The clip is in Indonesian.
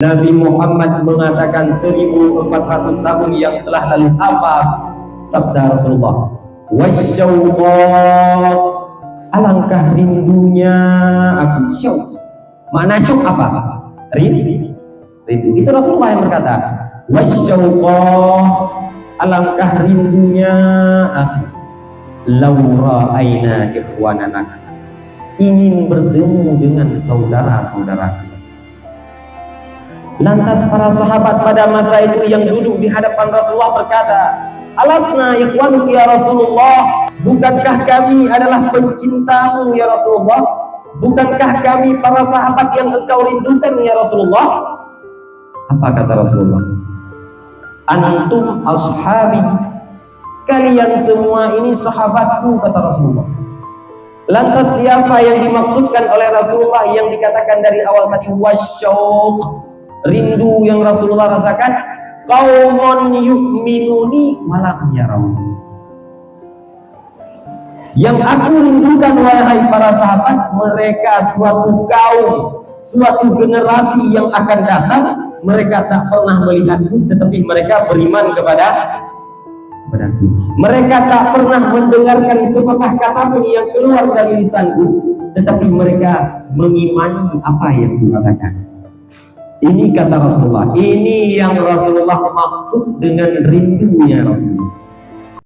Nabi Muhammad mengatakan 1400 tahun yang telah lalu. Apa sabda Rasulullah? Wasyauqa, alangkah rindunya aku. Syauq, makna syauq apa? Rindu. Itu Rasulullah yang berkata. Wasyauqa, alangkah rindunya aku. Laura aina ikhwanana, ingin bertemu dengan saudara-saudara. Lantas para sahabat pada masa itu yang duduk di hadapan Rasulullah berkata, alasna ikhwanuk ya Rasulullah, bukankah kami adalah pencintamu ya Rasulullah? Bukankah kami para sahabat yang engkau rindukan ya Rasulullah? Apa kata Rasulullah? Antum ashabi, kalian semua ini sahabatku, kata Rasulullah. Lantas siapa yang dimaksudkan oleh Rasulullah yang dikatakan dari awal tadi? Wasyauq, rindu yang Rasulullah rasakan. Qaumun yu'minuni malam yarau, yang aku rindukan wahai para sahabat, mereka suatu kaum, suatu generasi yang akan datang, mereka tak pernah melihatku tetapi mereka beriman kepadaku. Mereka tak pernah mendengarkan sepatah kata pun yang keluar dari lisanku, tetapi mereka mengimani apa yang kukatakan. Ini kata Rasulullah, ini yang Rasulullah maksud dengan rindunya Rasulullah.